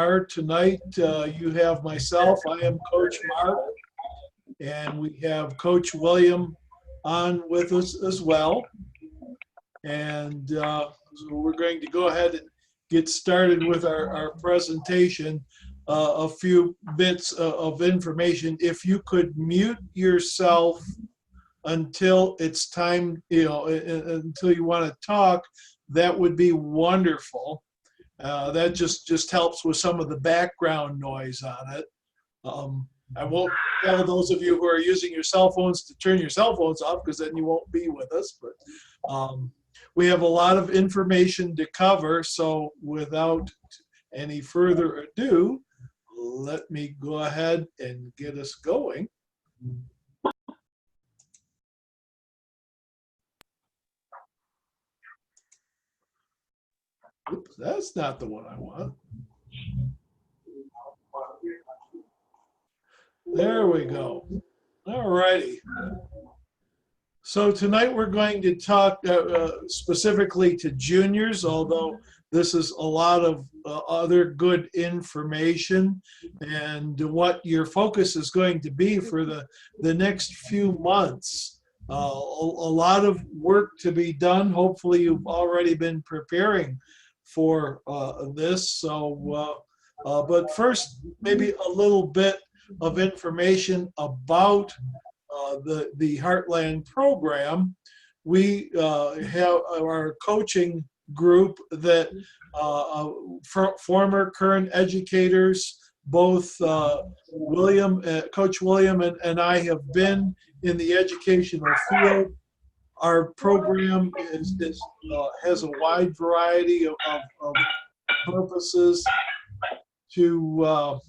are tonight. You have myself, I am Coach Mark, and we have Coach William on with us as well. And so we're going to go ahead and get started with our presentation. A few bits of information. If you could mute yourself until it's time, until you want to talk, that would be wonderful. That just helps with some of the background noise on it. I won't tell those of you who are using your cell phones to turn your cell phones off, because then you won't be with us. But we have a lot of information to cover, so without any further ado, let me go ahead and get us going. Oops, that's not the one I want. There we go. All righty. So tonight we're going to talk specifically to juniors, although this is a lot of other good information, and what your focus is going to be for the next few months. A lot of work to be done. Hopefully you've already been preparing for this. So, but first, maybe a little bit of information about the Heartland program. We have our coaching group that former current educators, both Coach William and I have been in the educational field. Our program has a wide variety of purposes to, I'm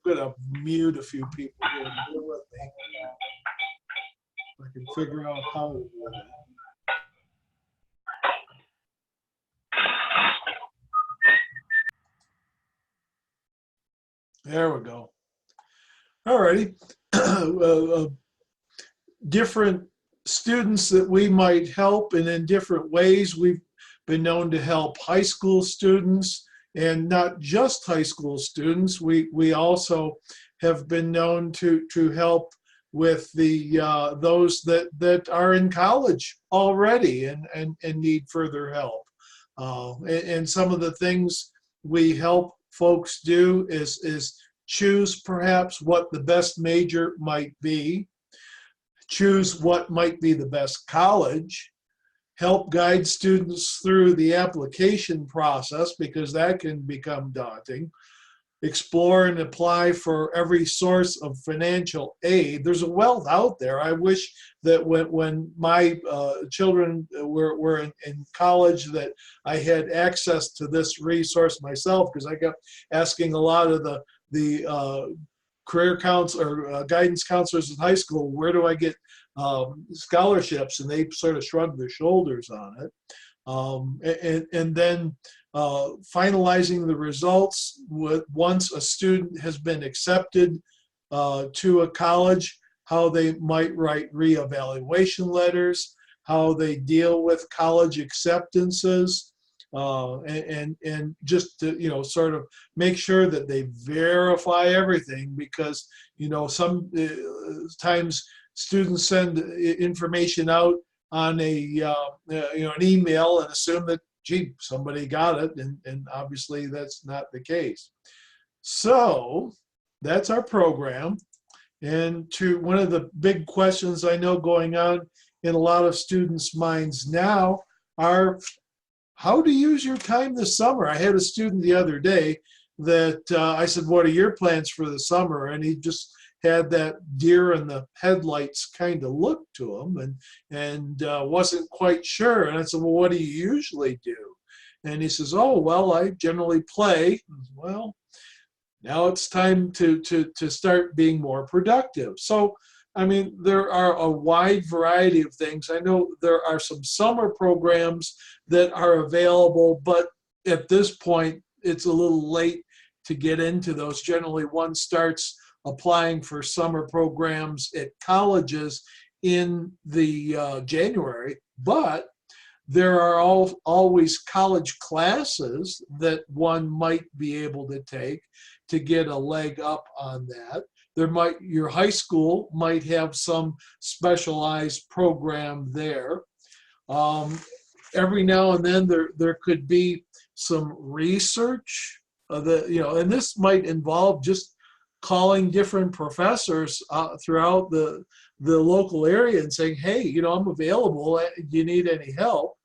going to mute a few people here. Bear with me. I can figure out how to do that. There we go. All righty. Different students that we might help, and in different ways. We've been known to help high school students, and not just high school students. We also have been known to help with the those that are in college already and need further help. And some of the things we help folks do is choose perhaps what the best major might be, choose what might be the best college, help guide students through the application process, because that can become daunting, explore and apply for every source of financial aid. There's a wealth out there. I wish that when my children were in college, that I had access to this resource myself, because I kept asking a lot of the career counselor or guidance counselors in high school, where do I get scholarships? And they sort of shrugged their shoulders on it. And then finalizing the results once a student has been accepted to a college, how they might write reevaluation letters, how they deal with college acceptances, and just to, sort of make sure that they verify everything, because, sometimes students send information out on an email and assume that, gee, somebody got it, and obviously that's not the case. So that's our program. And to one of the big questions I know going on in a lot of students' minds now are how to use your time this summer. I had a student the other day that I said, what are your plans for the summer? And he just had that deer in the headlights kind of look to him, and wasn't quite sure. And I said, well, what do you usually do? And he says, oh, well, I generally play. Well, now it's time to start being more productive. So, I mean, there are a wide variety of things. I know there are some summer programs that are available, but at this point, it's a little late to get into those. Generally, one starts applying for summer programs at colleges in the January, but there are always college classes that one might be able to take to get a leg up on that. Your high school might have some specialized program there. Every now and then there could be some research and this might involve just calling different professors throughout the local area and saying, hey, I'm available. Do you need any help?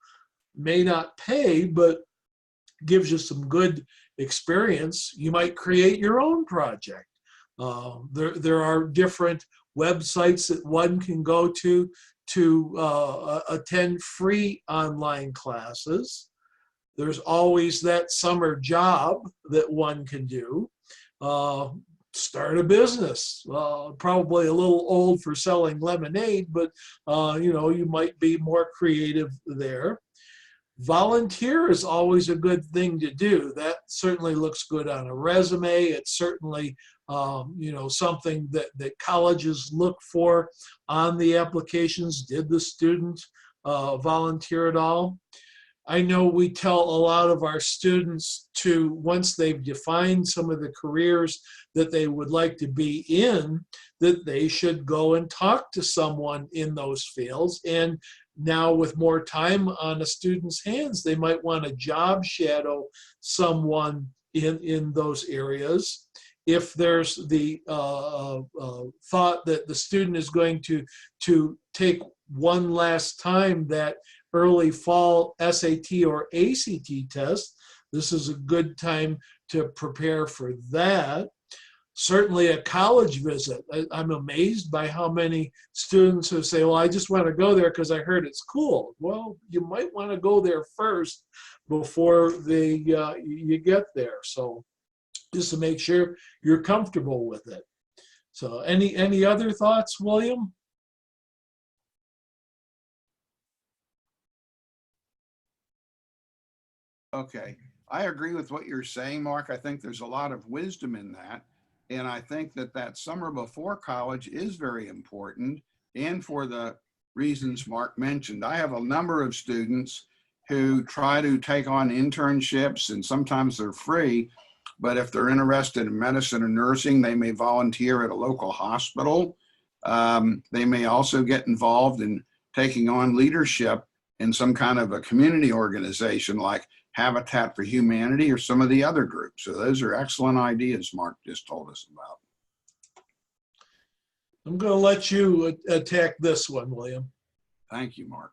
May not pay, but gives you some good experience. You might create your own project. There are different websites that one can go to attend free online classes. There's always that summer job that one can do. Start a business. Probably a little old for selling lemonade, but you might be more creative there. Volunteer is always a good thing to do. That certainly looks good on a resume. It's certainly something that colleges look for on the applications. Did the student volunteer at all? I know we tell a lot of our students to, once they've defined some of the careers that they would like to be in, that they should go and talk to someone in those fields. And now with more time on a student's hands, they might want to job shadow someone in those areas. If there's the thought that the student is going to take one last time that early fall SAT or ACT test, this is a good time to prepare for that. Certainly a college visit. I'm amazed by how many students who say, well, I just want to go there because I heard it's cool. Well, you might want to go there first before you get there. So just to make sure you're comfortable with it. So any other thoughts, William? Okay, I agree with what you're saying, Mark. I think there's a lot of wisdom in that. And I think that summer before college is very important, and for the reasons Mark mentioned. I have a number of students who try to take on internships, and sometimes they're free, but if they're interested in medicine or nursing, they may volunteer at a local hospital. They may also get involved in taking on leadership in some kind of a community organization like Habitat for Humanity or some of the other groups. So those are excellent ideas Mark just told us about. I'm going to let you attack this one, William. Thank you, Mark.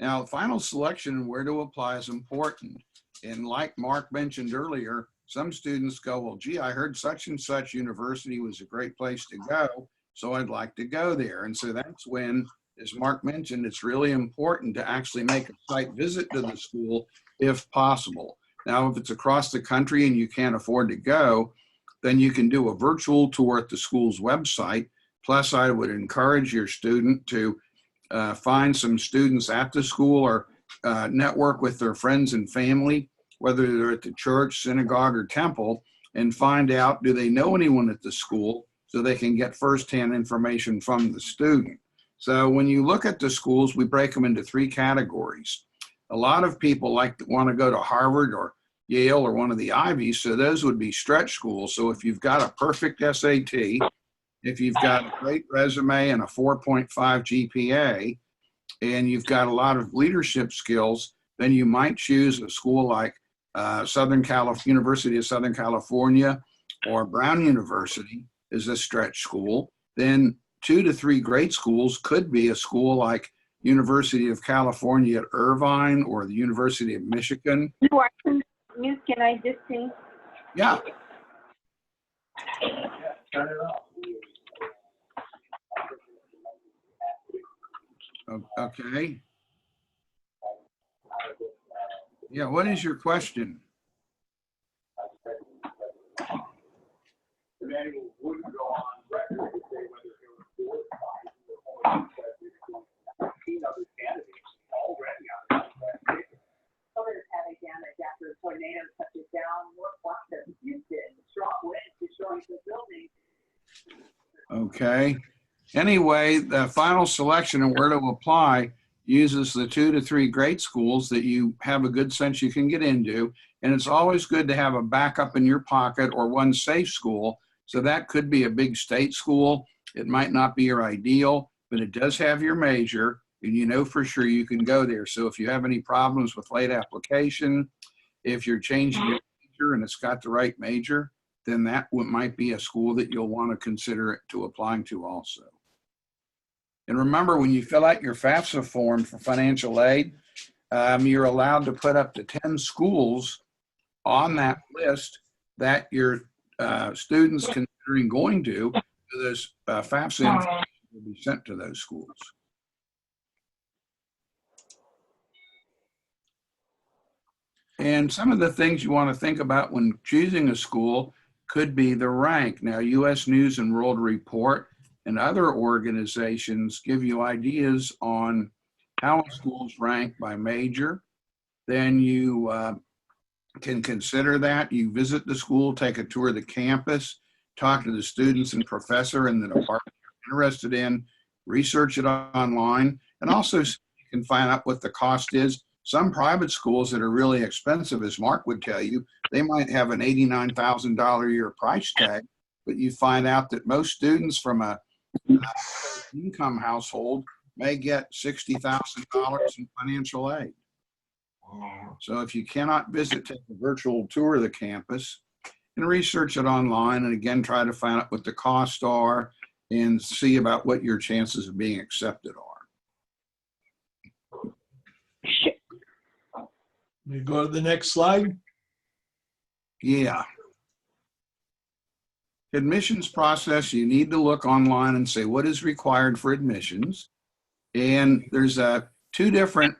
Now, final selection and where to apply is important. And like Mark mentioned earlier, some students go, well, gee, I heard such and such university was a great place to go, so I'd like to go there. And so that's when, as Mark mentioned, it's really important to actually make a site visit to the school if possible. Now, if it's across the country and you can't afford to go, then you can do a virtual tour at the school's website. Plus, I would encourage your student to find some students at the school or network with their friends and family, whether they're at the church, synagogue, or temple, and find out, do they know anyone at the school, so they can get firsthand information from the student. So when you look at the schools, we break them into three categories. A lot of people want to go to Harvard or Yale or one of the Ivies, so those would be stretch schools. So if you've got a perfect SAT, if you've got a great resume and a 4.5 GPA, and you've got a lot of leadership skills, then you might choose a school like University of Southern California or Brown University is a stretch school. Then 2 to 3 great schools could be a school like University of California at Irvine or the University of Michigan. Can I just say? Yeah. Okay. Yeah, what is your question? Okay. Anyway, the final selection and where to apply uses the 2 to 3 grade schools that you have a good sense you can get into. And it's always good to have a backup in your pocket or one safe school. So that could be a big state school. It might not be your ideal, but it does have your major, and you know for sure you can go there. So if you have any problems with late application, if you're changing your major and it's got the right major, then that might be a school that you'll want to consider to applying to also. And remember, when you fill out your FAFSA form for financial aid, you're allowed to put up to 10 schools on that list that your students considering going to those FAFSA information will be sent to those schools. And some of the things you want to think about when choosing a school could be the rank. Now, U.S. News and World Report and other organizations give you ideas on how schools rank by major. Then you can consider that. You visit the school, take a tour of the campus, talk to the students and professor in the department you're interested in, research it online, and also you can find out what the cost is. Some private schools that are really expensive, as Mark would tell you, they might have an $89,000 a year price tag, but you find out that most students from a income household may get $60,000 in financial aid. So if you cannot visit, take a virtual tour of the campus and research it online, and again, try to find out what the costs are and see about what your chances of being accepted are. We go to the next slide. Yeah. Admissions process, you need to look online and say what is required for admissions. And there's two different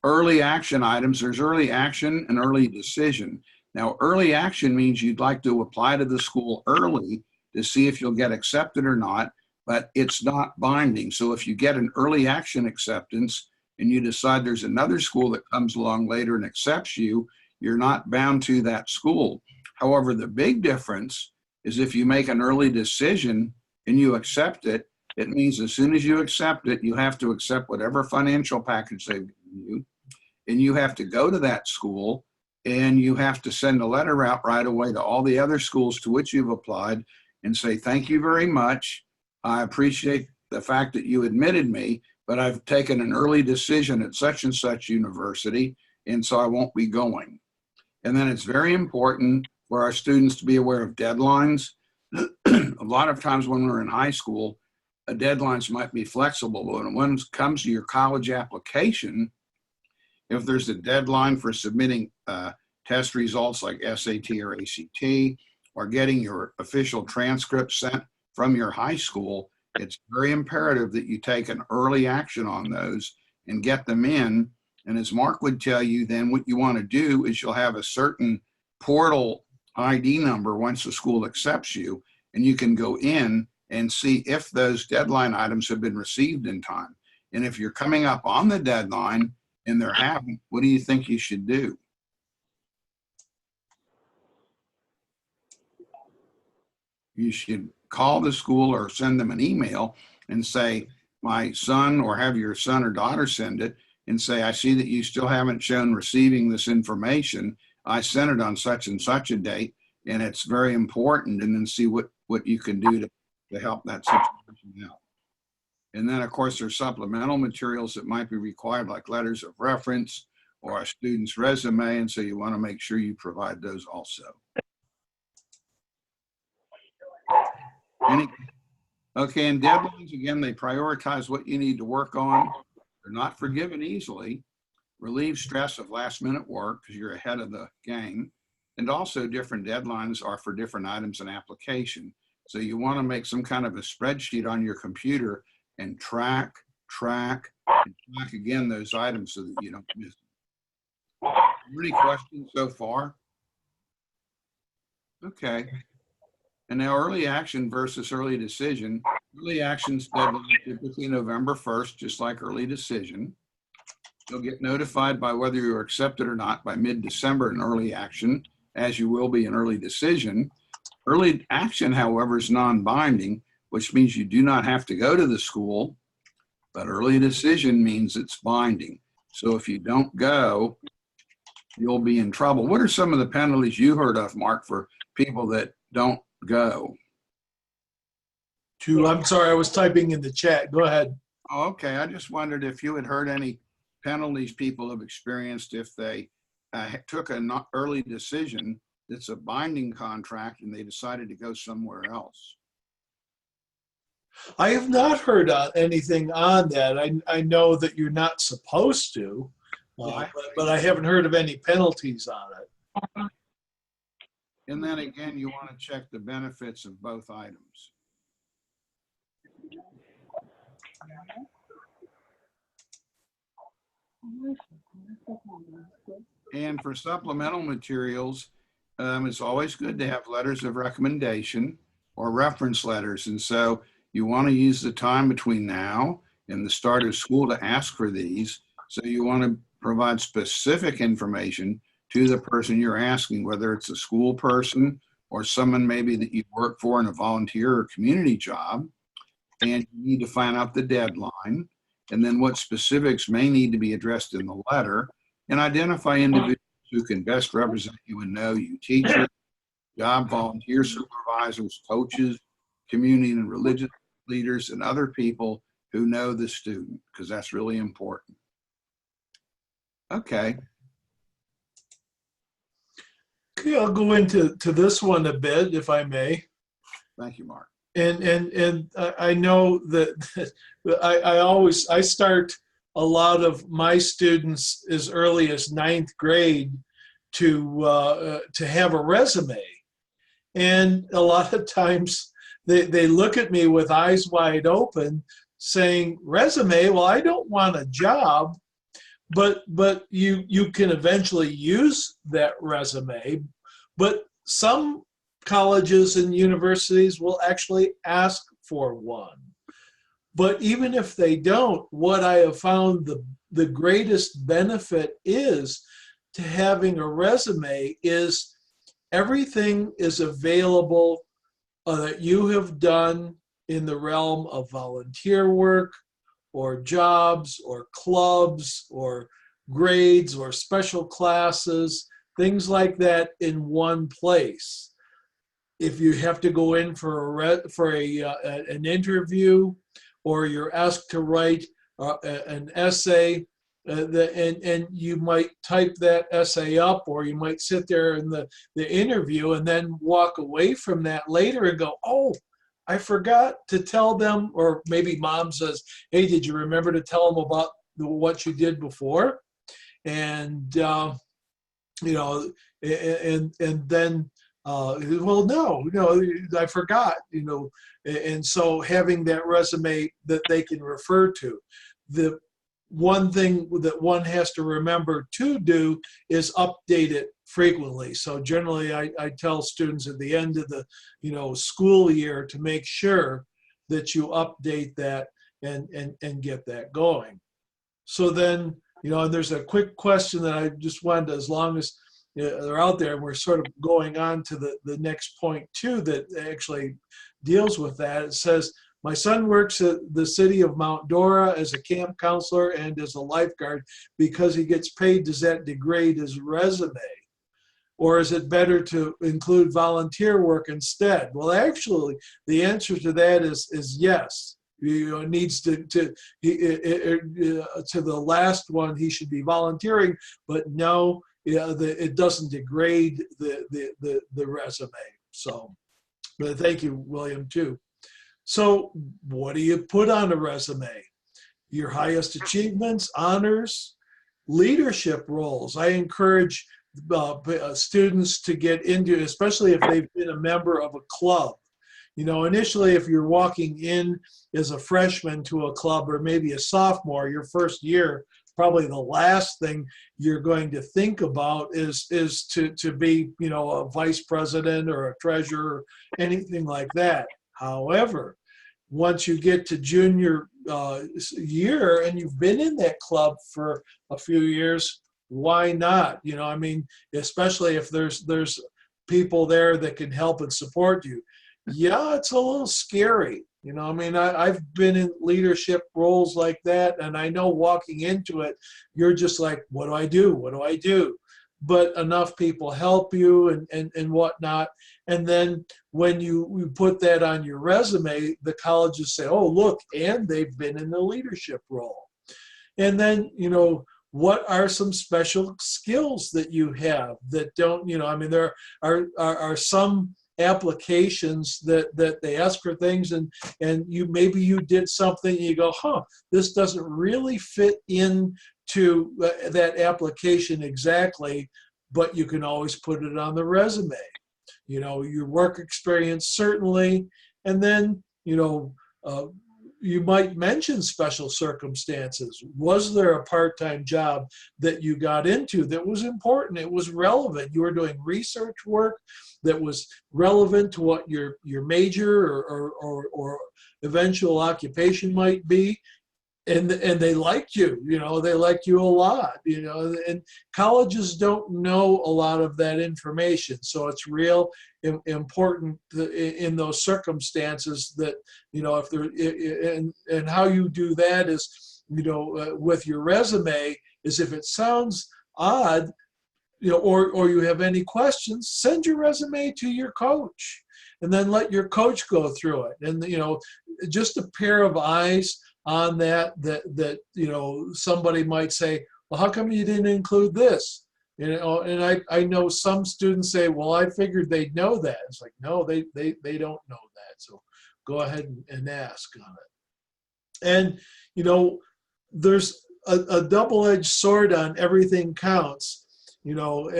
early action items. There's early action and early decision. Now, early action means you'd like to apply to the school early to see if you'll get accepted or not, but it's not binding. So if you get an early action acceptance and you decide there's another school that comes along later and accepts you, you're not bound to that school. However, the big difference is if you make an early decision and you accept it, it means as soon as you accept it, you have to accept whatever financial package they've given you, and you have to go to that school, and you have to send a letter out right away to all the other schools to which you've applied and say, thank you very much. I appreciate the fact that you admitted me, but I've taken an early decision at such and such university, and so I won't be going. And then it's very important for our students to be aware of deadlines. A lot of times when we're in high school, deadlines might be flexible, but when it comes to your college application, if there's a deadline for submitting test results like SAT or ACT, or getting your official transcript sent from your high school, it's very imperative that you take an early action on those and get them in. And as Mark would tell you, then what you want to do is you'll have a certain portal ID number once the school accepts you, and you can go in and see if those deadline items have been received in time. And if you're coming up on the deadline and they're haven't, what do you think you should do? You should call the school or send them an email and say, my son, or have your son or daughter send it and say, I see that you still haven't shown receiving this information. I sent it on such and such a date, and it's very important, and then see what you can do to help that situation out. And then, of course, there's supplemental materials that might be required, like letters of reference or a student's resume, and so you want to make sure you provide those also. Okay, and deadlines, again, they prioritize what you need to work on. They're not forgiven easily. Relieve stress of last-minute work because you're ahead of the game. And also different deadlines are for different items in application. So you want to make some kind of a spreadsheet on your computer and track again those items so that you don't miss them. Any questions so far? Okay. And now early action versus early decision. Early action's deadline typically November 1st, just like early decision. You'll get notified by whether you're accepted or not by mid-December in early action, as you will be in early decision. Early action, however, is non-binding, which means you do not have to go to the school, But early decision means it's binding. So if you don't go, you'll be in trouble. What are some of the penalties you heard of, Mark, for people that don't go? I'm sorry, I was typing in the chat. Go ahead. Oh, okay. I just wondered if you had heard any penalties people have experienced if they took an early decision that's a binding contract and they decided to go somewhere else. I have not heard anything on that. I know that you're not supposed to, but I haven't heard of any penalties on it. And then again, you want to check the benefits of both items. And for supplemental materials, it's always good to have letters of recommendation or reference letters. And so you want to use the time between now and the start of school to ask for these. So you want to provide specific information to the person you're asking, whether it's a school person or someone maybe that you work for in a volunteer or community job. And you need to find out the deadline and then what specifics may need to be addressed in the letter, and identify individuals who can best represent you and know you: teachers, job volunteer supervisors, coaches, community and religious leaders, and other people who know the student, because that's really important. Okay. Okay, I'll go into this one a bit, if I may. Thank you, Mark. And I know that I start a lot of my students as early as 9th grade to have a resume, and a lot of times they look at me with eyes wide open, saying, "Resume? Well, I don't want a job." But you can eventually use that resume, but some colleges and universities will actually ask for one. But even if they don't, what I have found the greatest benefit is to having a resume is everything is available that you have done in the realm of volunteer work or jobs or clubs or grades or special classes, things like that in one place. If you have to go in for an interview, or you're asked to write an essay, and you might type that essay up, or you might sit there in the interview and then walk away from that later and go, "Oh, I forgot to tell them," or maybe mom says, "Hey, did you remember to tell them about what you did before?" And and then well, no, I forgot, and so having that resume that they can refer to. The one thing that one has to remember to do is update it frequently. So generally I tell students at the end of the school year to make sure that you update that and get that going. So then, and there's a quick question that I just wanted to, as long as they're out there, and we're sort of going on to the next point too that actually deals with that. It says, "My son works at the city of Mount Dora as a camp counselor and as a lifeguard because he gets paid. Does that degrade his resume? Or is it better to include volunteer work instead?" Well, actually, the answer to that is yes. It needs to the last one, he should be volunteering, but no, it doesn't degrade the resume. So, but thank you, William, too. So what do you put on a resume? Your highest achievements, honors, leadership roles. I encourage students to get into, especially if they've been a member of a club. Initially, if you're walking in as a freshman to a club, or maybe a sophomore, your first year, probably the last thing you're going to think about is to be, a vice president or a treasurer, anything like that. However, once you get to junior year and you've been in that club for a few years, why not? Especially if there's people there that can help and support you. Yeah, it's a little scary, You know, I mean, I've been in leadership roles like that, and I know walking into it, you're just like, what do I do? What do I do? But enough people help you and whatnot. And then when you put that on your resume, the colleges say, oh, look, and they've been in the leadership role. And then, you know, what are some special skills that you have that don't, you know, I mean, there are some applications that they ask for things, and you maybe you did something and you go, huh, this doesn't really fit in to that application exactly, but you can always put it on the resume. You know, your work experience certainly, and then, you know, you might mention special circumstances. Was there a part-time job that you got into that was important? It was relevant. You were doing research work that was relevant to what your major or eventual occupation might be. And they liked you, you know, they liked you a lot, you know, and colleges don't know a lot of that information. So it's real important in those circumstances that, you know, if there, and how you do that is, you know, with your resume is if it sounds odd, you know, or you have any questions, send your resume to your coach and then let your coach go through it. And, you know, just a pair of eyes on that, you know, somebody might say, well, how come you didn't include this? You know, and I know some students say, well, I figured they'd know that. It's like, no, they don't know that. So go ahead and ask on it. And, you know, there's a double-edged sword on everything counts. You know,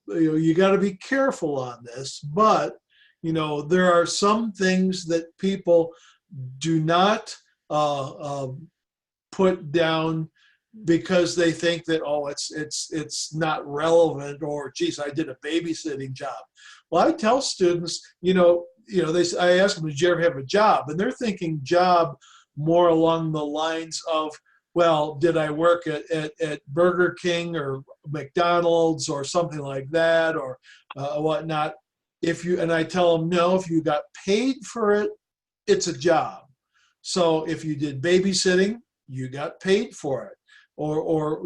you got to be careful on this, but, you know, there are some things that people do not put down because they think that, oh, it's not relevant, or geez, I did a babysitting job. Well, I tell students, I ask them, did you ever have a job? And they're thinking job more along the lines of, well, did I work at Burger King or McDonald's or something like that, or whatnot? And I tell them, no, if you got paid for it, it's a job. So if you did babysitting, you got paid for it. Or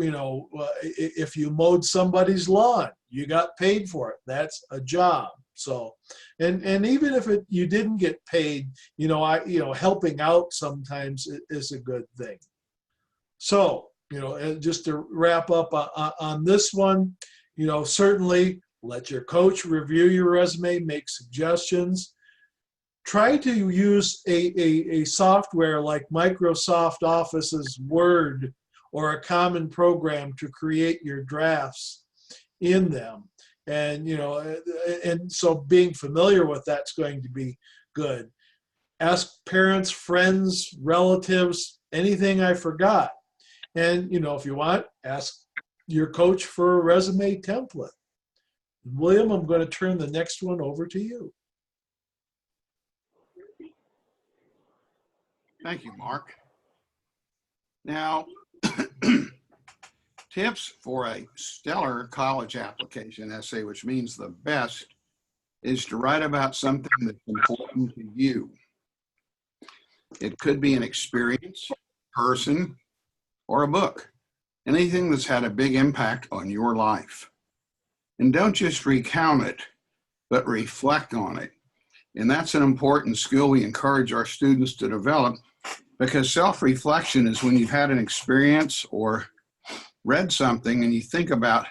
if you mowed somebody's lawn, you got paid for it. That's a job. So, and even if you didn't get paid, helping out sometimes is a good thing. So, just to wrap up on this one, certainly let your coach review your resume, make suggestions. Try to use a software like Microsoft Office's Word or a common program to create your drafts in them. And, and so being familiar with that's going to be good. Ask parents, friends, relatives, anything I forgot. And, if you want, ask your coach for a resume template. William, I'm going to turn the next one over to you. Thank you, Mark. Now, tips for a stellar college application essay, which means the best, is to write about something that's important to you. It could be an experience, person, or a book. Anything that's had a big impact on your life. And don't just recount it, but reflect on it. And that's an important skill we encourage our students to develop, because self-reflection is when you've had an experience or read something and you think about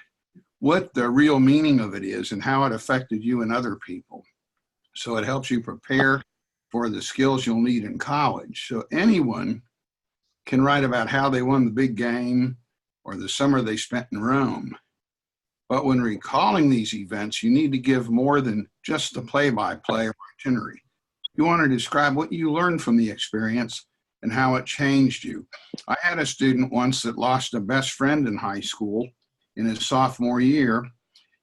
what the real meaning of it is and how it affected you and other people. So it helps you prepare for the skills you'll need in college. So anyone can write about how they won the big game or the summer they spent in Rome. But when recalling these events, you need to give more than just the play-by-play or itinerary. You want to describe what you learned from the experience and how it changed you. I had a student once that lost a best friend in high school in his sophomore year,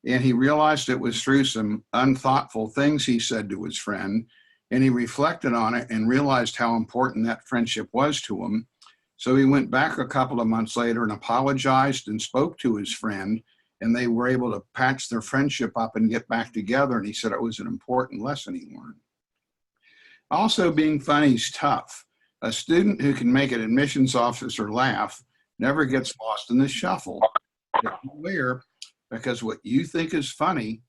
and he realized it was through some unthoughtful things he said to his friend, and he reflected on it and realized how important that friendship was to him. So he went back a couple of months later and apologized and spoke to his friend, and they were able to patch their friendship up and get back together, and he said it was an important lesson he learned. Also, being funny is tough. A student who can make an admissions officer laugh never gets lost in the shuffle. Be aware, because what you think is funny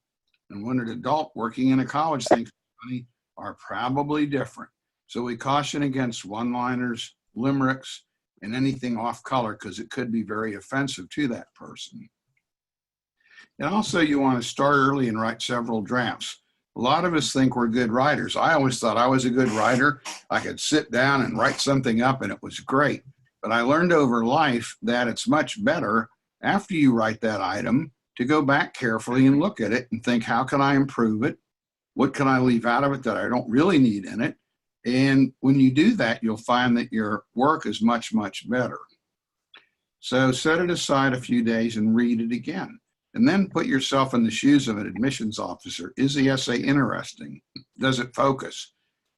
and what an adult working in a college thinks is funny are probably different. So we caution against one-liners, limericks, and anything off color because it could be very offensive to that person. And also you want to start early and write several drafts. A lot of us think we're good writers. I always thought I was a good writer. I could sit down and write something up and it was great. But I learned over life that it's much better after you write that item to go back carefully and look at it and think, how can I improve it? What can I leave out of it that I don't really need in it? And when you do that, you'll find that your work is much, much better. So set it aside a few days and read it again. And then put yourself in the shoes of an admissions officer. Is the essay interesting? Does it focus?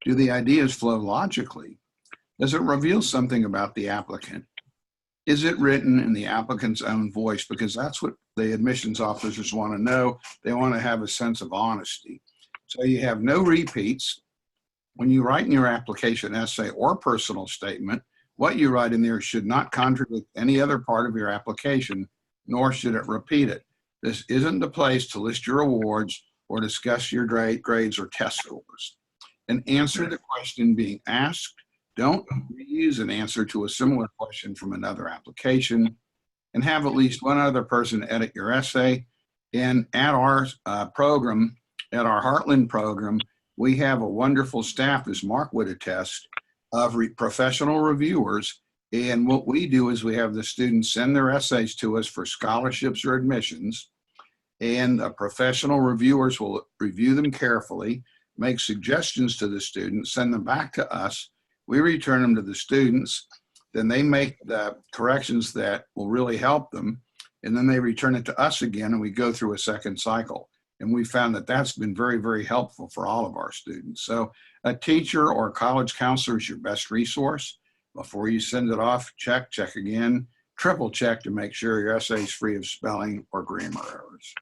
Do the ideas flow logically? Does it reveal something about the applicant? Is it written in the applicant's own voice? Because that's what the admissions officers want to know. They want to have a sense of honesty. So you have no repeats. When you write in your application essay or personal statement, what you write in there should not contradict any other part of your application, nor should it repeat it. This isn't the place to list your awards or discuss your grades or test scores. And answer the question being asked. Don't reuse an answer to a similar question from another application. And have at least one other person edit your essay. And at our program, at our Heartland program, we have a wonderful staff, as Mark would attest, of professional reviewers. And what we do is we have the students send their essays to us for scholarships or admissions. And the professional reviewers will review them carefully, make suggestions to the students, send them back to us. We return them to the students. Then they make the corrections that will really help them. And then they return it to us again, and we go through a second cycle. And we found that that's been very, very helpful for all of our students. So a teacher or a college counselor is your best resource. Before you send it off, check again, triple check to make sure your essay is free of spelling or grammar errors.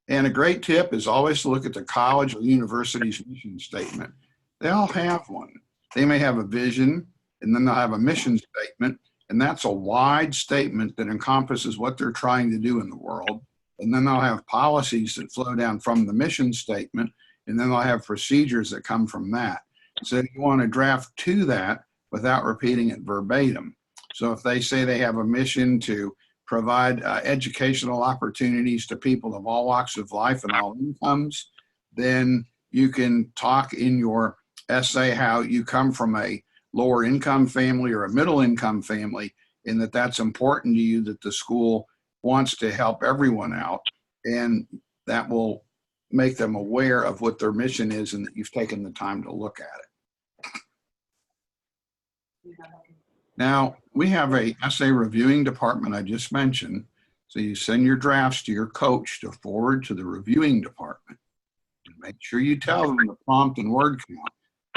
And a great tip is always to look at the college or university's mission statement. They all have one. They may have a vision, and then they'll have a mission statement, and that's a wide statement that encompasses what they're trying to do in the world. And then they'll have policies that flow down from the mission statement, and then they'll have procedures that come from that. So you want to draft to that without repeating it verbatim. So if they say they have a mission to provide educational opportunities to people of all walks of life and all incomes, then you can talk in your essay how you come from a lower income family or a middle income family, and that's important to you, that the school wants to help everyone out, and that will make them aware of what their mission is and that you've taken the time to look at it. Now, we have a essay reviewing department I just mentioned. So you send your drafts to your coach to forward to the reviewing department. Make sure you tell them the prompt and word count.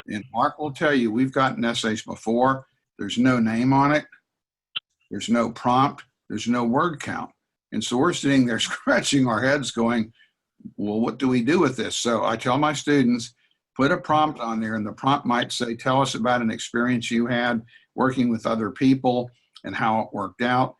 And Mark will tell you, we've gotten essays before. There's no name on it. There's no prompt. There's no word count. And so we're sitting there scratching our heads going, well, what do we do with this? So I tell my students, put a prompt on there, and the prompt might say, tell us about an experience you had working with other people and how it worked out.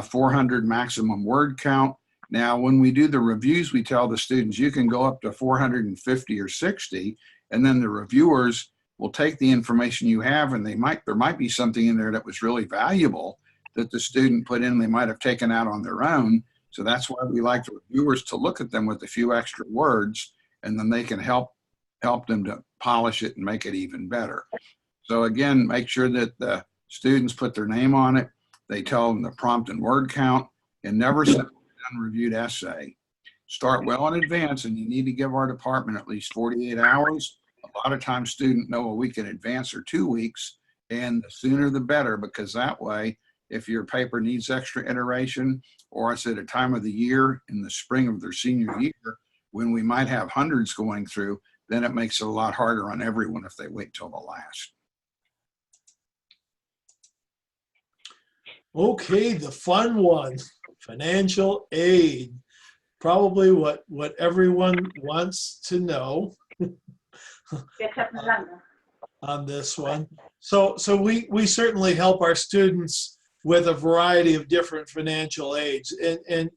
400 maximum word count. Now, when we do the reviews, we tell the students you can go up to 450 or 60, and then the reviewers will take the information you have, and there might be something in there that was really valuable that the student put in, they might have taken out on their own. So that's why we like the reviewers to look at them with a few extra words, and then they can help them to polish it and make it even better. So again, make sure that the students put their name on it. They tell them the prompt and word count, and never send an unreviewed essay. Start well in advance, and you need to give our department at least 48 hours. A lot of times students know a week in advance or 2 weeks, and the sooner the better, because that way, if your paper needs extra iteration, or it's at a time of the year in the spring of their senior year, when we might have hundreds going through, then it makes it a lot harder on everyone if they wait till the last. Okay, the fun one, financial aid. Probably what everyone wants to know. Ketchup na lang. on this one. So we certainly help our students with a variety of different financial aids. And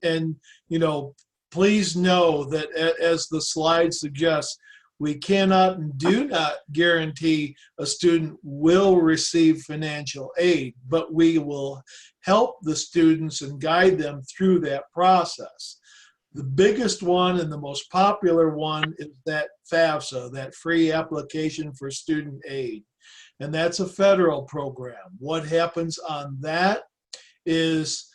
you know, please know that as the slide suggests, we cannot and do not guarantee a student will receive financial aid, but we will help the students and guide them through that process. The biggest one and the most popular one is that FAFSA, that free application for student aid. And that's a federal program. What happens on that is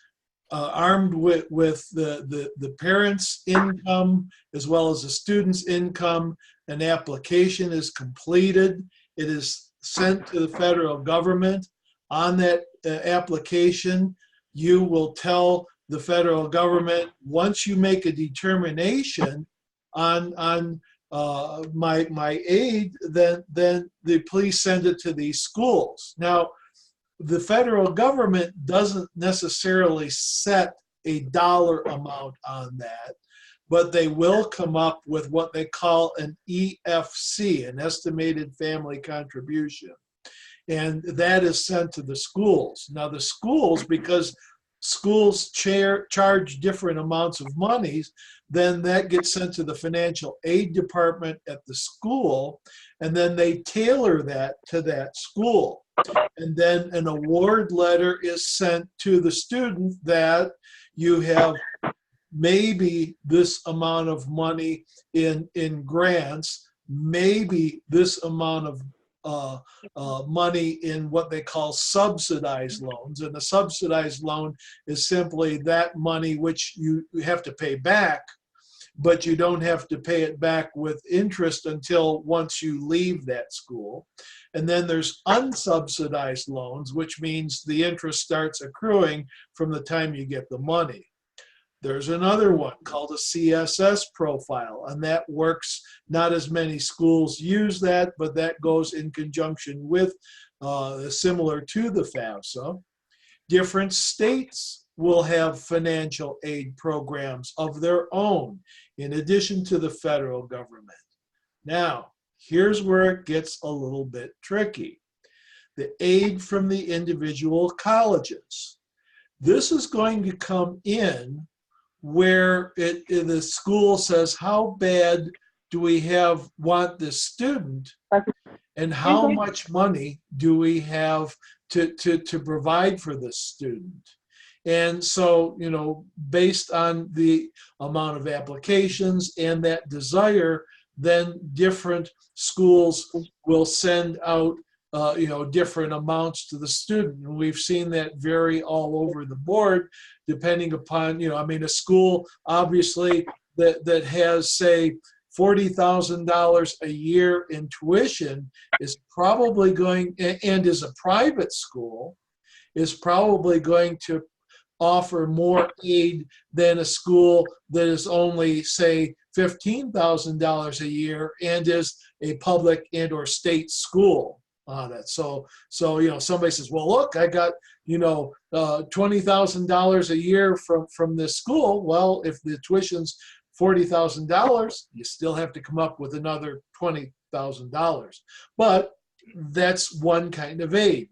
armed with the parents' income as well as the student's income, an application is completed. It is sent to the federal government. On that application, you will tell the federal government, once you make a determination on my aid, then the police send it to these schools. Now, the federal government doesn't necessarily set a dollar amount on that, but they will come up with what they call an EFC, an estimated family contribution. And that is sent to the schools. Now the schools, because schools charge different amounts of monies, then that gets sent to the financial aid department at the school, and then they tailor that to that school. And then an award letter is sent to the student that you have maybe this amount of money in grants, maybe this amount of money in what they call subsidized loans. And a subsidized loan is simply that money which you have to pay back, but you don't have to pay it back with interest until once you leave that school. And then there's unsubsidized loans, which means the interest starts accruing from the time you get the money. There's another one called a CSS profile, and that works. Not as many schools use that, but that goes in conjunction with, similar to the FAFSA. Different states will have financial aid programs of their own, in addition to the federal government. Now, here's where it gets a little bit tricky. The aid from the individual colleges. This is going to come in where the school says, how bad do we want this student, and how much money do we have to provide for this student? And so, you know, based on the amount of applications and that desire, then different schools will send out different amounts to the student. And we've seen that vary all over the board, depending upon, a school obviously that has, say, $40,000 a year in tuition is probably going, and is a private school, is probably going to offer more aid than a school that is only, say, $15,000 a year and is a public and or state school on it. So somebody says, well, look, I got, $20,000 a year from this school. Well, if the tuition's $40,000, you still have to come up with another $20,000. But that's one kind of aid.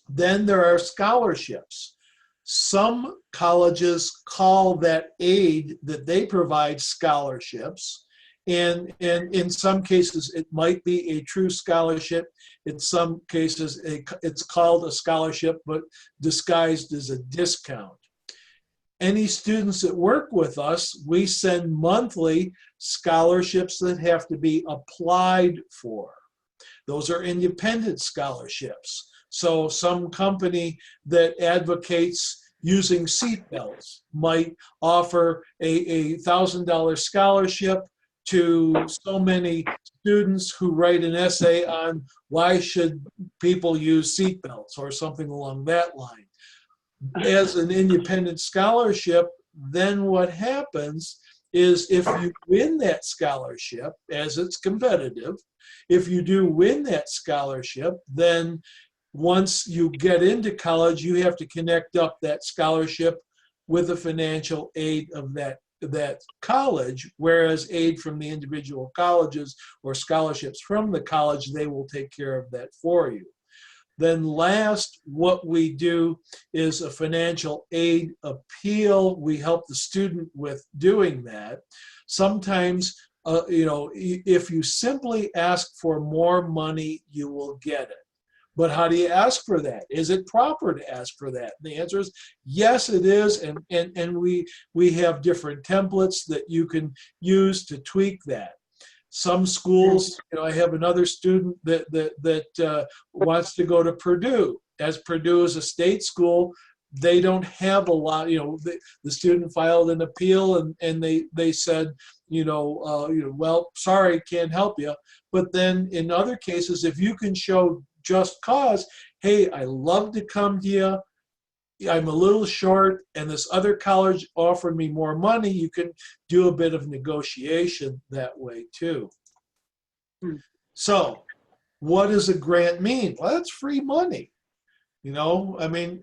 Then there are scholarships. Some colleges call that aid that they provide scholarships. And in some cases, it might be a true scholarship. In some cases, it's called a scholarship, but disguised as a discount. Any students that work with us, we send monthly scholarships that have to be applied for. Those are independent scholarships. So some company that advocates using seatbelts might offer a $1,000 scholarship to so many students who write an essay on why should people use seatbelts or something along that line. As an independent scholarship, then what happens is if you win that scholarship, as it's competitive, if you do win that scholarship, then once you get into college, you have to connect up that scholarship with the financial aid of that that college, whereas aid from the individual colleges or scholarships from the college, they will take care of that for you. Then last, what we do is a financial aid appeal. We help the student with doing that. Sometimes, if you simply ask for more money, you will get it. But how do you ask for that? Is it proper to ask for that? The answer is yes, it is. And we have different templates that you can use to tweak that. Some schools, I have another student that wants to go to Purdue. As Purdue is a state school, they don't have a lot. The student filed an appeal and they said, well, sorry, can't help you. But then in other cases, if you can show just cause, hey, I love to come to you, I'm a little short, and this other college offered me more money, you can do a bit of negotiation that way too. So what does a grant mean? Well, that's free money. I mean,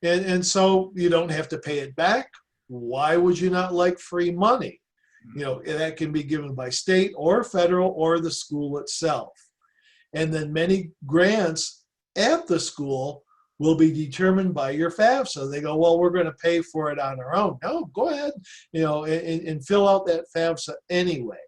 and so you don't have to pay it back. Why would you not like free money? That can be given by state or federal or the school itself. And then many grants at the school will be determined by your FAFSA. They go, well, we're going to pay for it on our own. No, go ahead, and fill out that FAFSA anyway.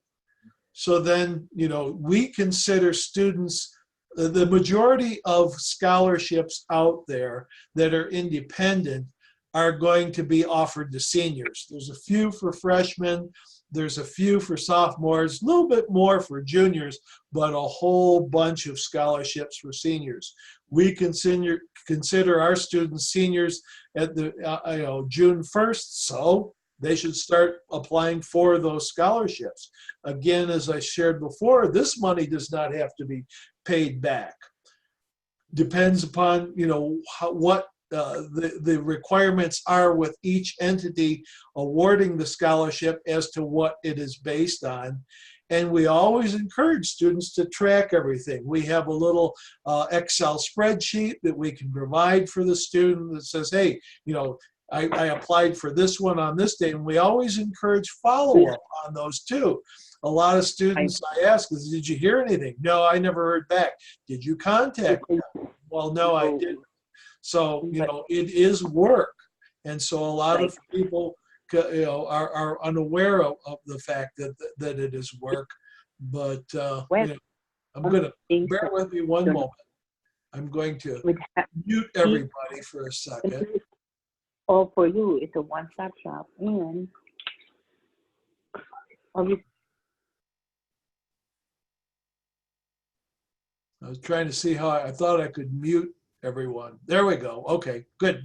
So then, we consider students, the majority of scholarships out there that are independent are going to be offered to seniors. There's a few for freshmen, there's a few for sophomores, a little bit more for juniors, but a whole bunch of scholarships for seniors. We consider our students seniors at the June 1st, so they should start applying for those scholarships. Again, as I shared before, this money does not have to be paid back. Depends upon what the requirements are with each entity awarding the scholarship as to what it is based on. And we always encourage students to track everything. We have a little Excel spreadsheet that we can provide for the student that says, hey, I applied for this one on this day. And we always encourage follow-up on those too. A lot of students I ask is, did you hear anything? No, I never heard back. Did you contact them? Well, no, I didn't. So, it is work. And so a lot of people, are unaware of the fact that it is work. But I'm going to, bear with me one moment. I'm going to mute everybody for a second. All for you, it's a one-stop shop. And I was trying to see how I thought I could mute everyone. There we go. Okay, good.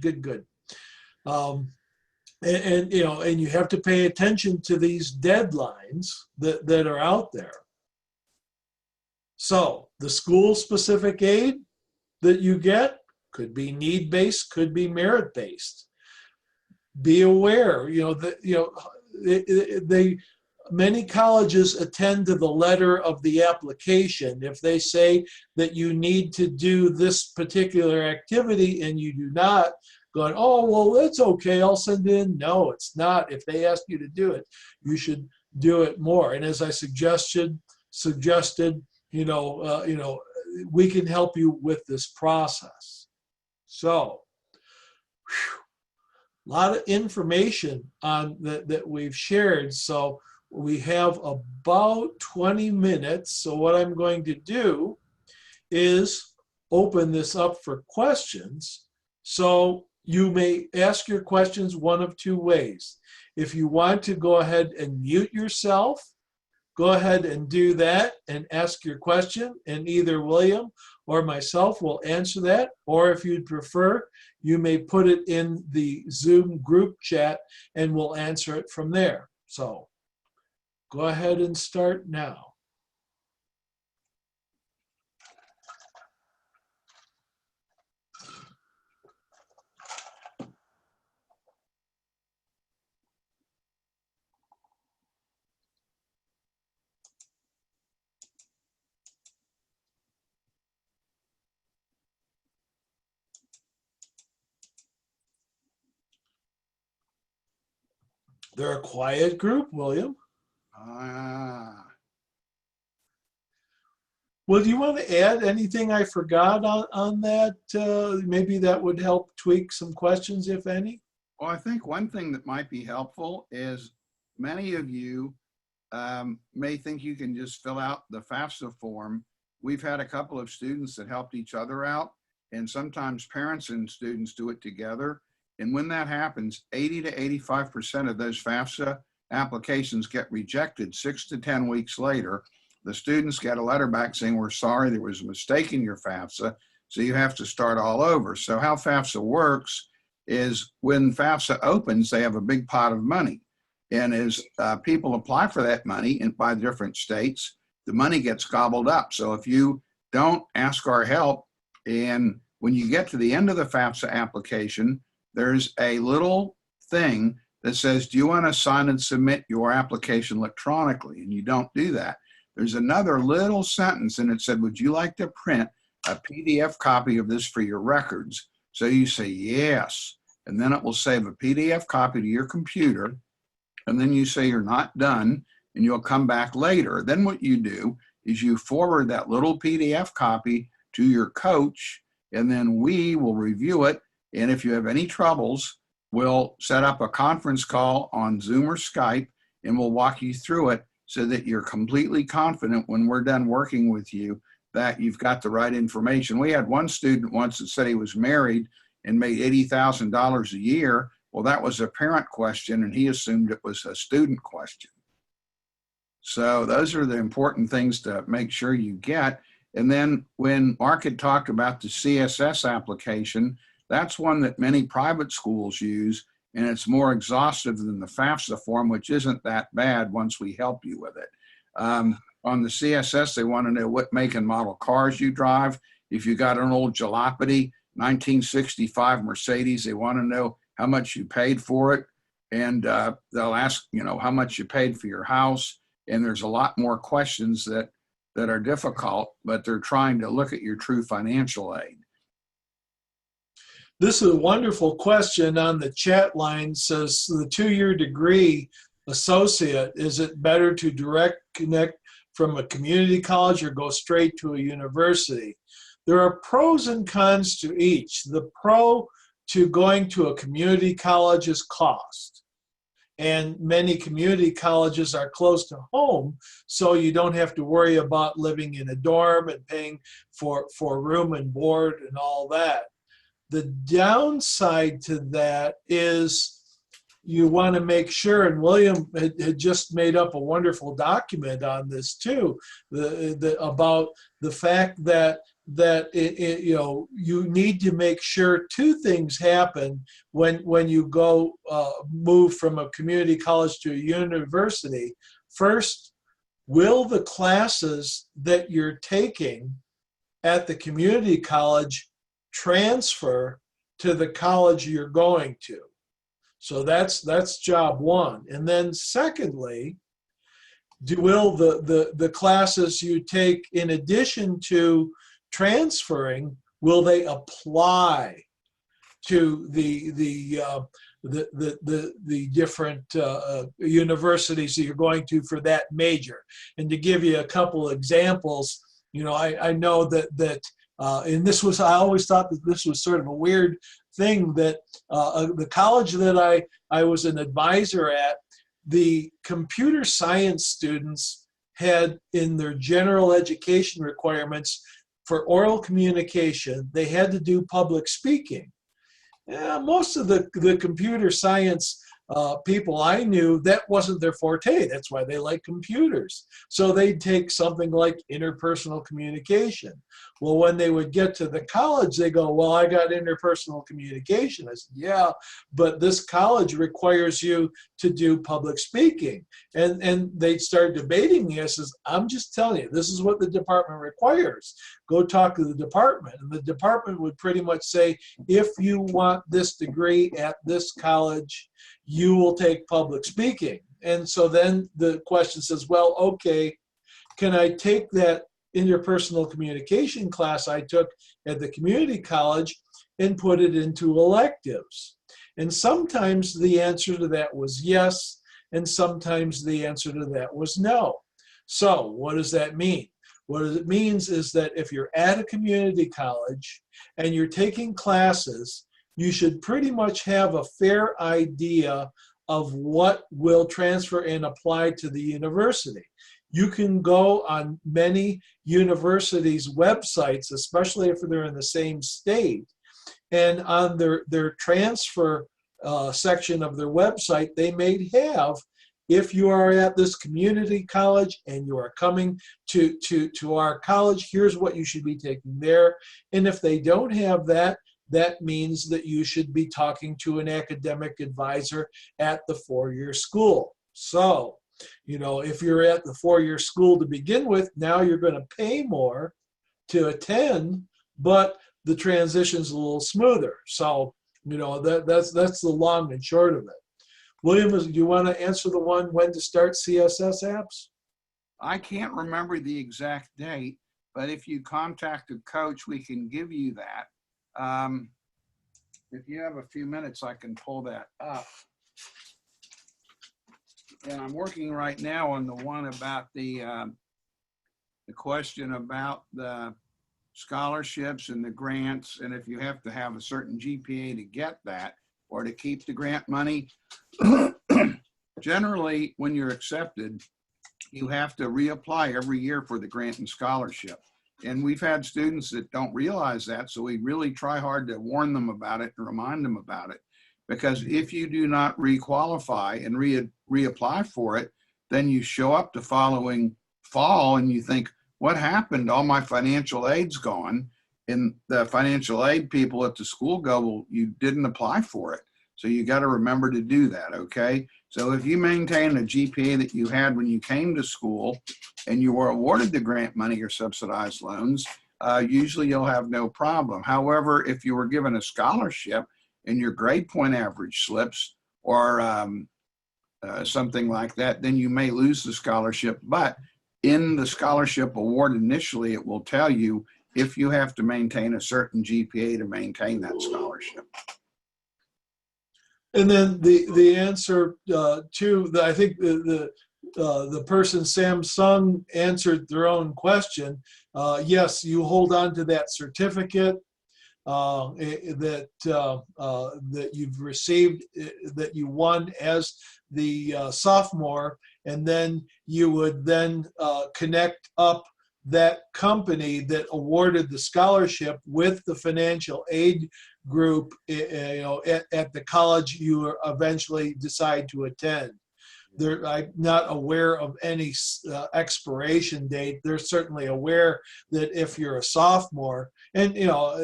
And you have to pay attention to these deadlines that are out there. So the school-specific aid that you get could be need-based, could be merit-based. Be aware, many colleges attend to the letter of the application. If they say that you need to do this particular activity and you do not, going, oh, well, that's okay, I'll send it in. No, it's not. If they ask you to do it, you should do it more. And as I suggested, we can help you with this process. So, a lot of information on that we've shared. So we have about 20 minutes. So what I'm going to do is open this up for questions. So you may ask your questions one of two ways. If you want to go ahead and mute yourself, go ahead and do that and ask your question, and either William or myself will answer that. Or if you'd prefer, you may put it in the Zoom group chat and we'll answer it from there. So go ahead and start now. They're a quiet group, William. Ah, Well, do you want to add anything I forgot on that? Maybe that would help tweak some questions, if any. well, I think one thing that might be helpful is many of you may think you can just fill out the FAFSA form. We've had a couple of students that helped each other out, and sometimes parents and students do it together. And when that happens, 80 to 85% of those FAFSA applications get rejected 6 to 10 weeks later. The students get a letter back saying, we're sorry, there was a mistake in your FAFSA, so you have to start all over. So how FAFSA works is when FAFSA opens, they have a big pot of money. And as people apply for that money by different states, the money gets gobbled up. So if you don't ask our help, and when you get to the end of the FAFSA application, there's a little thing that says, do you want to sign and submit your application electronically? And you don't do that. There's another little sentence, and it said, would you like to print a PDF copy of this for your records? So you say yes, and then it will save a PDF copy to your computer, and then you say you're not done, and you'll come back later. Then what you do is you forward that little PDF copy to your coach, and then we will review it, and if you have any troubles, we'll set up a conference call on Zoom or Skype, and we'll walk you through it so that you're completely confident when we're done working with you that you've got the right information. We had one student once that said he was married and made $80,000 a year. Well, that was a parent question, and he assumed it was a student question. So those are the important things to make sure you get. And then when Mark had talked about the CSS application, that's one that many private schools use, and it's more exhaustive than the FAFSA form, which isn't that bad once we help you with it. On the CSS, they want to know what make and model cars you drive. If you got an old Jalopy 1965 Mercedes, they want to know how much you paid for it. And they'll ask, how much you paid for your house. And there's a lot more questions that are difficult, but they're trying to look at your true financial aid. This is a wonderful question on the chat line. Says the 2-year degree associate, is it better to direct connect from a community college or go straight to a university? There are pros and cons to each. The pro to going to a community college is cost. And many community colleges are close to home, so you don't have to worry about living in a dorm and paying for room and board and all that. The downside to that is you want to make sure, and William had just made up a wonderful document on this too, about the fact that you need to make sure 2 things happen when you go move from a community college to a university. First, will the classes that you're taking at the community college transfer to the college you're going to? So that's job one. And then secondly, will the classes you take in addition to transferring, will they apply to the different universities that you're going to for that major? And to give you a couple examples, I know that and I always thought that this was sort of a weird thing, that the college that I was an advisor at, the computer science students had in their general education requirements for oral communication, they had to do public speaking. Most of the computer science people I knew, that wasn't their forte. That's why they like computers. So they'd take something like interpersonal communication. Well, when they would get to the college, they go, well, I got interpersonal communication. I said, yeah, but this college requires you to do public speaking. And they'd start debating me. I says, I'm just telling you, this is what the department requires. Go talk to the department. And the department would pretty much say, if you want this degree at this college, you will take public speaking. And so then the question says, well, okay, can I take that interpersonal communication class I took at the community college and put it into electives? And sometimes the answer to that was yes. and sometimes the answer to that was no. So what does that mean? What it means is that if you're at a community college and you're taking classes, you should pretty much have a fair idea of what will transfer and apply to the university. You can go on many universities' websites, especially if they're in the same state, and on their transfer section of their website, they may have, if you are at this community college and you are coming to our college, here's what you should be taking there. And if they don't have that, that means that you should be talking to an academic advisor at the four-year school. So, you know, if you're at the four-year school to begin with, now you're going to pay more to attend, but the transition's a little smoother. So, you know, that's the long and short of it. William, do you want to answer the one when to start CSS apps? I can't remember the exact date, but if you contact a coach, we can give you that. If you have a few minutes, I can pull that up. And I'm working right now on the one about the question about the scholarships and the grants, and if you have to have a certain GPA to get that or to keep the grant money. Generally, when you're accepted, you have to reapply every year for the grant and scholarship. And we've had students that don't realize that, so we really try hard to warn them about it and remind them about it. Because if you do not requalify and reapply for it, then you show up the following fall and you think, what happened? All my financial aid's gone. And the financial aid people at the school go, well, you didn't apply for it. So you got to remember to do that, okay? So if you maintain a GPA that you had when you came to school and you were awarded the grant money or subsidized loans, usually you'll have no problem. However, if you were given a scholarship and your grade point average slips or something like that, then you may lose the scholarship. But in the scholarship award initially, it will tell you if you have to maintain a certain GPA to maintain that scholarship. And then the answer I think the person Samsung answered their own question. Yes, you hold on to that certificate that you've received, that you won as the sophomore, and then you would then connect up that company that awarded the scholarship with the financial aid group, you know, at the college you eventually decide to attend. I'm not aware of any expiration date. They're certainly aware that if you're a sophomore, and you know,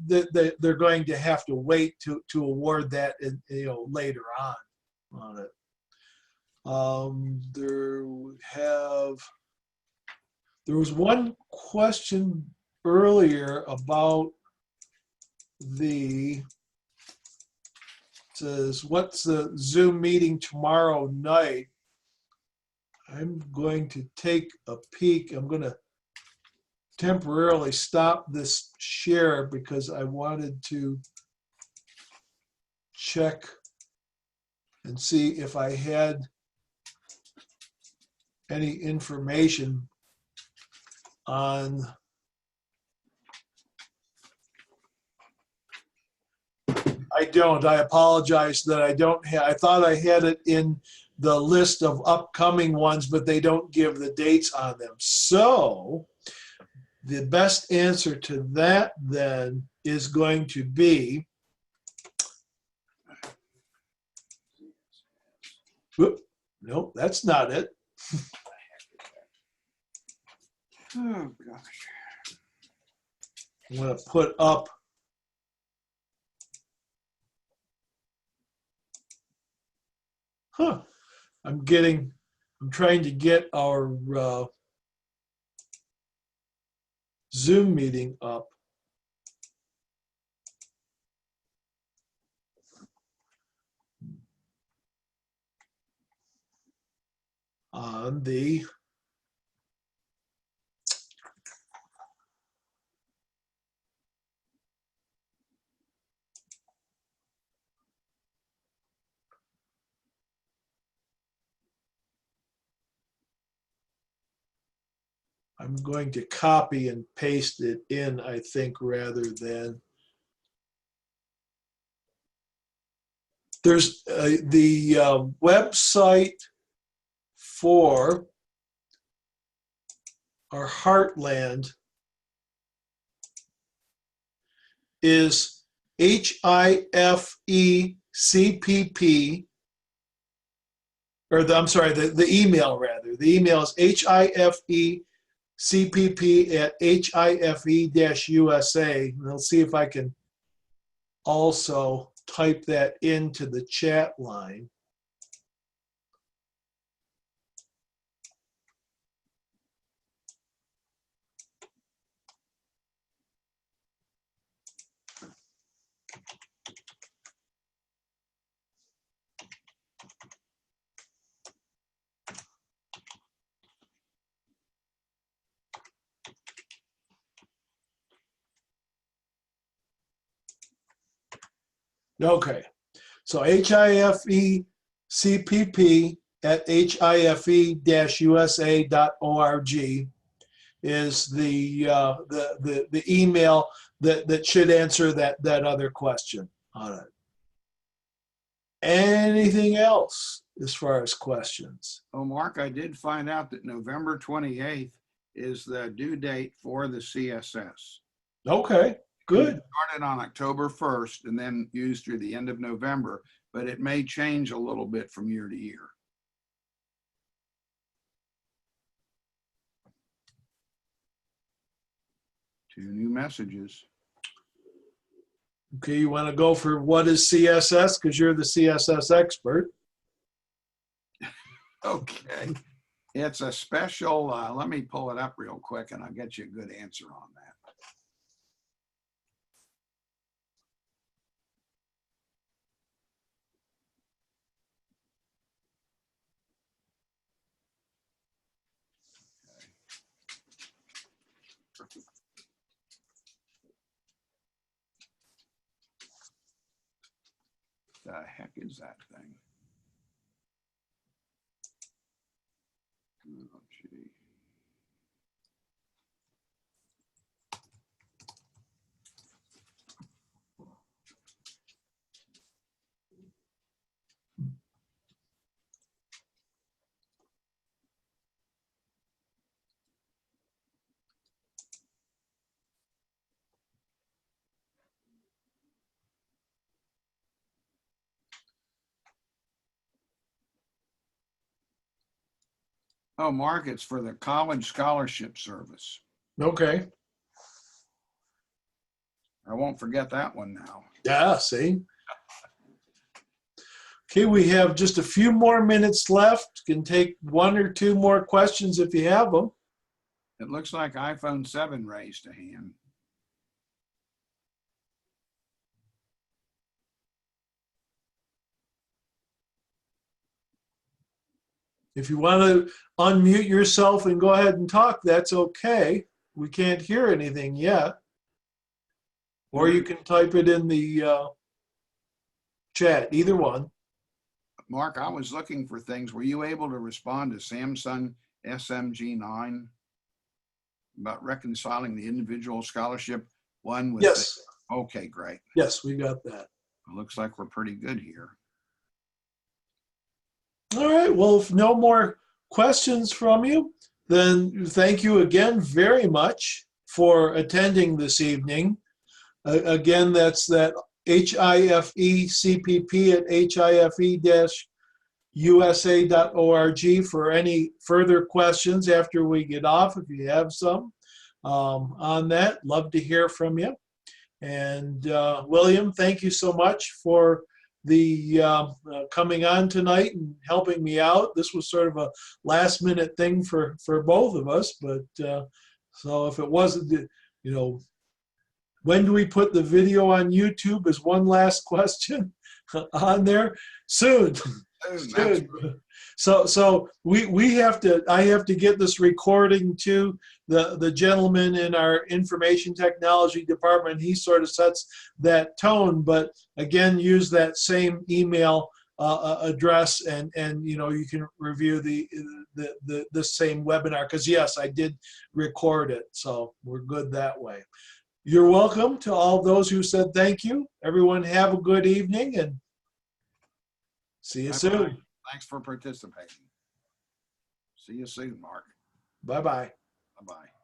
they're going to have to wait to award that, you know, later on it. There was one question earlier about says, what's the Zoom meeting tomorrow night? I'm going to take a peek. I'm going to temporarily stop this share because I wanted to check and see if I had any information on I don't. I apologize that I don't have. I thought I had it in the list of upcoming ones, but they don't give the dates on them. So the best answer to that then is going to be, whoop, nope, that's not it. Oh, gosh. I'm going to put up I'm trying to get our Zoom meeting up. On the I'm going to copy and paste it in, I think, rather than. There's the website for our Heartland is HIFECPP, or I'm sorry, the email rather. The email is HIFECPP@HIFE-USA. And I'll see if I can also type that into the chat line. Okay, so HIFECPP@HIFE-USA.org is the email that should answer that other question on it. Anything else as far as questions? Oh, Mark, I did find out that November 28th is the due date for the CSS. Okay, good. It started on October 1st and then used through the end of November, but it may change a little bit from year to year. Two new messages. Okay, you want to go for what is CSS because you're the CSS expert. Okay. It's a special, let me pull it up real quick and I'll get you a good answer on that. The heck is that thing? Oh, gee. Oh, Mark, it's for the College Scholarship Service. Okay. I won't forget that one now. Yeah, see? Okay, we have just a few more minutes left. Can take one or two more questions if you have them. It looks like iPhone 7 raised a hand. If you want to unmute yourself and go ahead and talk, that's okay. We can't hear anything yet. Or you can type it in the chat, either one. Mark, I was looking for things. Were you able to respond to Samsung SMG9 about reconciling the individual scholarship one with Yes, Okay, great. yes, we got that. It looks like we're pretty good here. All right, well, if no more questions from you, then thank you again very much for attending this evening. Again, that's that HIFECPP@HIFE-USA.org for any further questions after we get off, if you have some on that. Love to hear from you. And William, thank you so much for the coming on tonight and helping me out. This was sort of a last minute thing for both of us, but so if it wasn't, when do we put the video on YouTube is one last question on there. Soon. Soon. So we have to, I have to get this recording to the gentleman in our information technology department. He sort of sets that tone, but again, use that same email address and you can review the same webinar, because yes, I did record it, so we're good that way. You're welcome to all those who said thank you. Everyone have a good evening and see you Bye-bye. soon. Thanks for participating. See you soon, Mark. Bye-bye. Bye-bye.